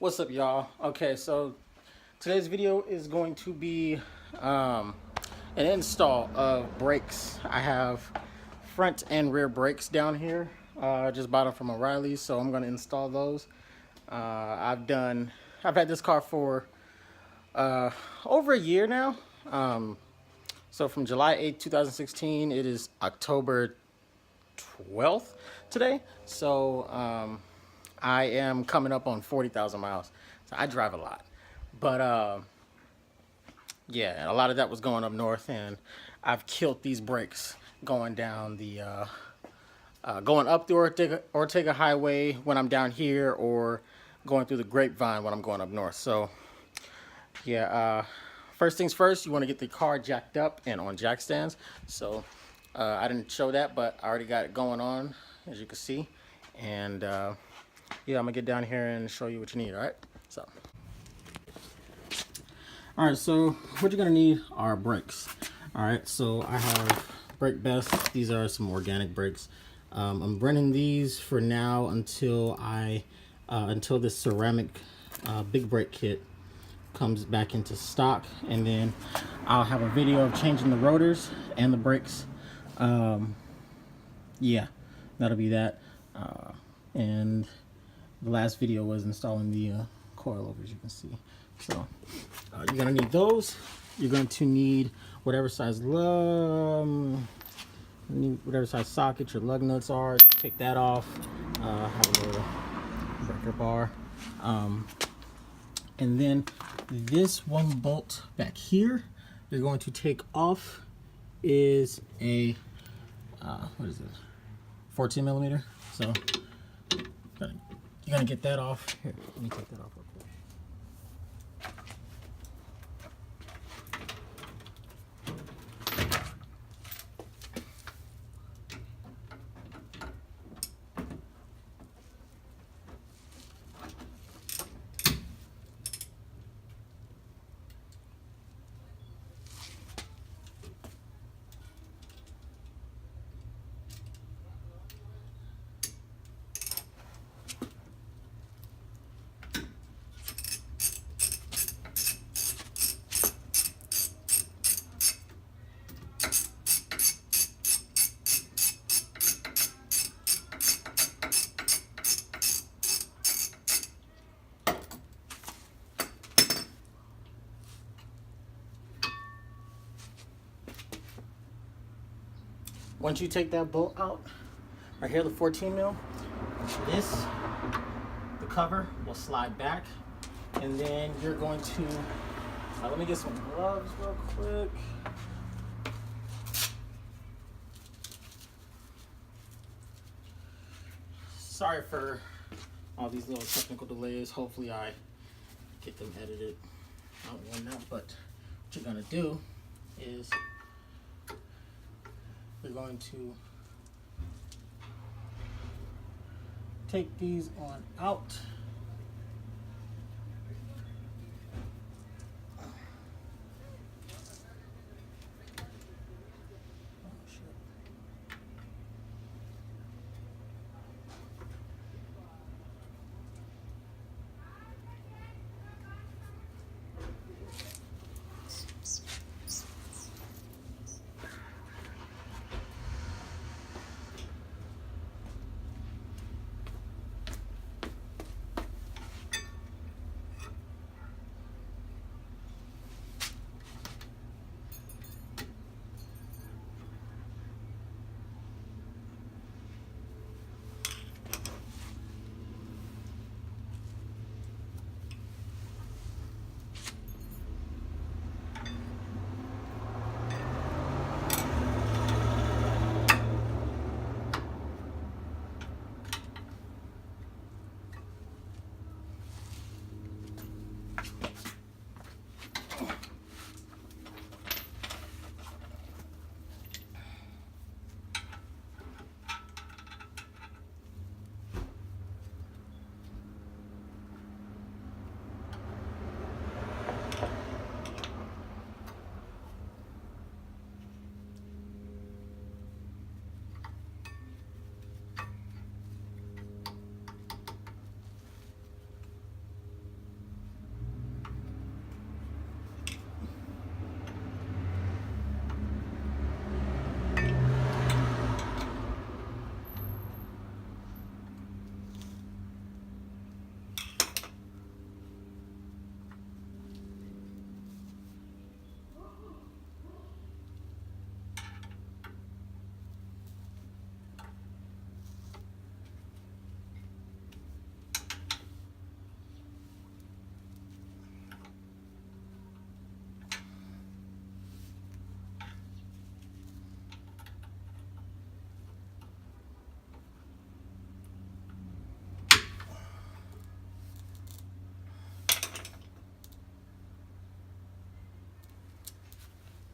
What's up, y'all? Okay, so today's video is going to be an install of brakes. I have front and rear brakes down here. I just bought them from O'Reilly's, so I'm going to install those. I've had this car for over a year now. So from July 8th, 2016, it is October 12th today. So I am coming up on 40,000 miles. So I drive a lot. But yeah, a lot of that was going up north, and I've killed these brakes going down going up the Ortega Highway when I'm down here, or going through the Grapevine when I'm going up north. So yeah, first things first, you want to get the car jacked up and on jack stands. So I didn't show that, but I already got it going on, as you can see. And yeah, I'm gonna get down here and show you what you need. All right, so what you're gonna need are brakes. All right, so I have brake best. These are some organic brakes. I'm running these for now until until this ceramic big brake kit comes back into stock, and then I'll have a video of changing the rotors and the brakes. Yeah, that'll be that. And the last video was installing the coilovers, you can see. So you're gonna need those. You're going to need whatever size socket your lug nuts are. Take that off. Have a little breaker bar. And then this one bolt back here you're going to take off is a what is it, 14 millimeter. So you're gonna get that off. Here, let me take that off real quick. Once you take that bolt out, right here, the 14 mil, the cover will slide back, and then you're going to, let me get some gloves real quick. Sorry for all these little technical delays. Hopefully I get them edited out and whatnot, but what you're gonna do is we're going to take these on out.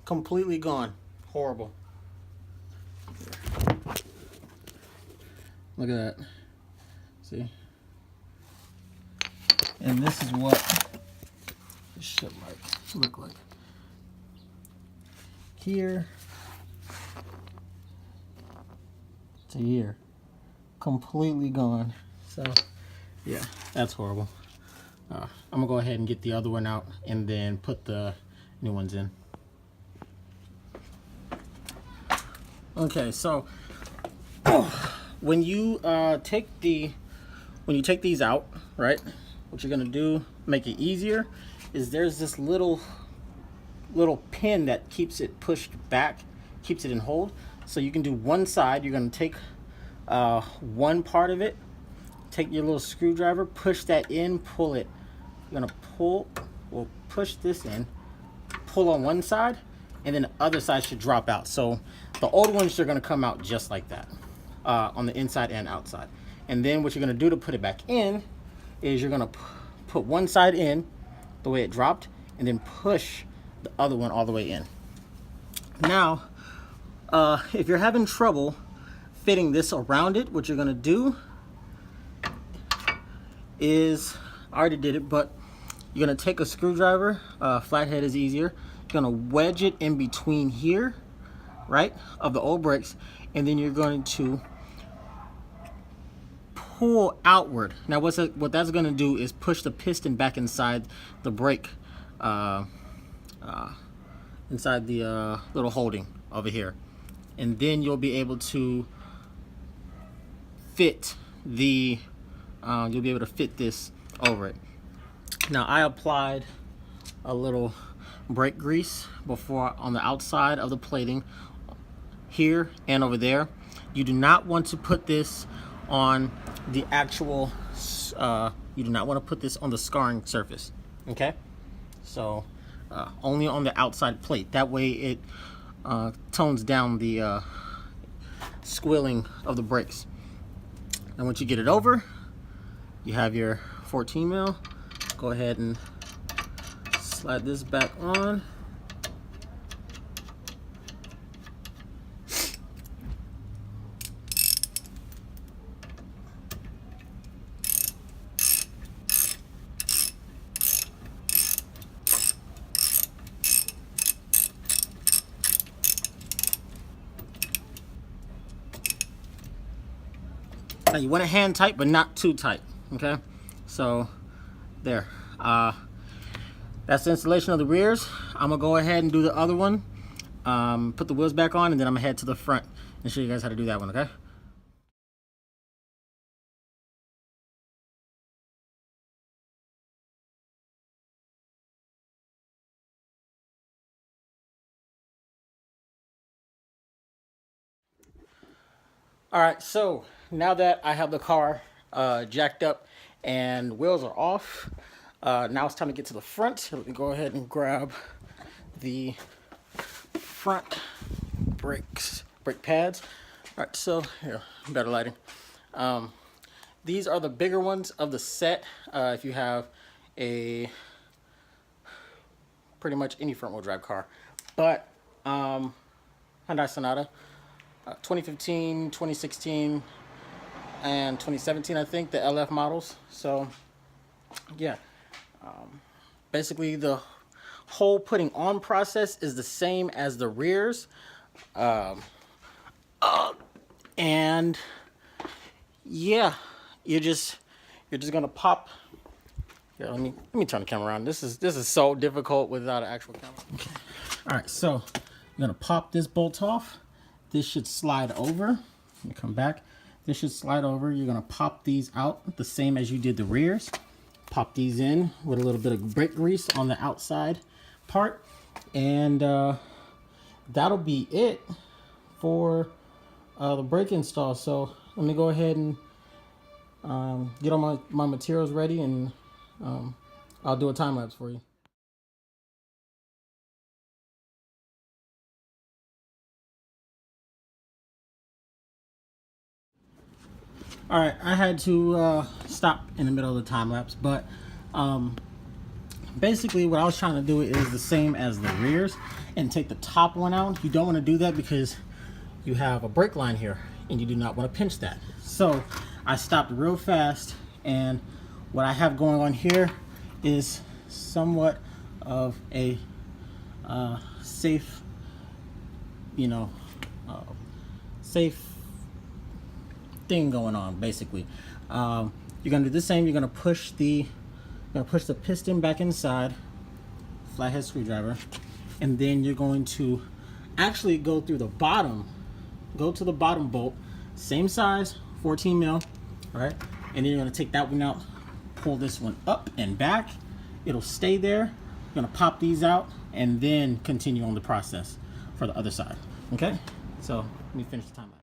completely gone. Horrible. Look at that. See? And this is what it should look like. Here to here. Completely gone. So, yeah, that's horrible. I'm gonna go ahead and get the other one out and then put the new ones in. Okay, so when you take these out, right? What you're gonna do, make it easier, is there's this little pin that keeps it pushed back, keeps it in hold. So you can do one side. You're gonna take one part of it, take your little screwdriver, push that in, pull it. You're gonna we'll push this in, pull on one side, and then the other side should drop out. So the old ones are gonna come out just like that, on the inside and outside. And then what you're gonna do to put it back in is you're gonna put one side in the way it dropped, and then push the other one all the way in. Now, if you're having trouble fitting this around it, what you're gonna do is, I already did it, but you're gonna take a screwdriver, flathead is easier. You're gonna wedge it in between here, right, of the old brakes, and then you're going to pull outward. Now what that's gonna do is push the piston back inside the brake, inside the little holding over here, and then you'll be able to fit the you'll be able to fit this over it. Now I applied a little brake grease before on the outside of the plating here and over there. You do not want to put this on the actual you do not want to put this on the scarring surface, okay? So only on the outside plate. That way it tones down the squealing of the brakes. And once you get it over, you have your 14 mil. Go ahead and slide this back on. Now you want it hand tight, but not too tight, okay? So there, that's the installation of the rears. I'm gonna go ahead and do the other one, put the wheels back on, and then I'm gonna head to the front and show you guys how to do that one, okay? All right, so now that I have the car jacked up and wheels are off, now it's time to get to the front. Let me go ahead and grab the front brake pads. All right, so here, better lighting. These are the bigger ones of the set. If you have a pretty much any front wheel drive car, but Hyundai Sonata, 2015, 2016, and 2017, I think, the LF models. So yeah, basically the whole putting on process is the same as the rears, and yeah, you're just gonna pop. Yeah, let me turn the camera around. This is so difficult without an actual camera. Okay. All right, so you're gonna pop this bolt off. This should slide over. Let me come back. This should slide over. You're gonna pop these out the same as you did the rears. Pop these in with a little bit of brake grease on the outside part, and that'll be it for the brake install. So let me go ahead and get all my materials ready, and I'll do a time lapse for you. All right, I had to stop in the middle of the time lapse, but basically what I was trying to do is the same as the rears and take the top one out. You don't want to do that because you have a brake line here and you do not want to pinch that. So I stopped real fast, and what I have going on here is somewhat of a safe, safe thing going on. Basically, you're gonna do the same. You're gonna push the piston back inside, flathead screwdriver, and then you're going to actually go through the bottom. Go to the bottom bolt, same size, 14 mil, all right? And then you're gonna take that one out, pull this one up and back. It'll stay there. You're gonna pop these out and then continue on the process for the other side, okay? So let me finish the timeout.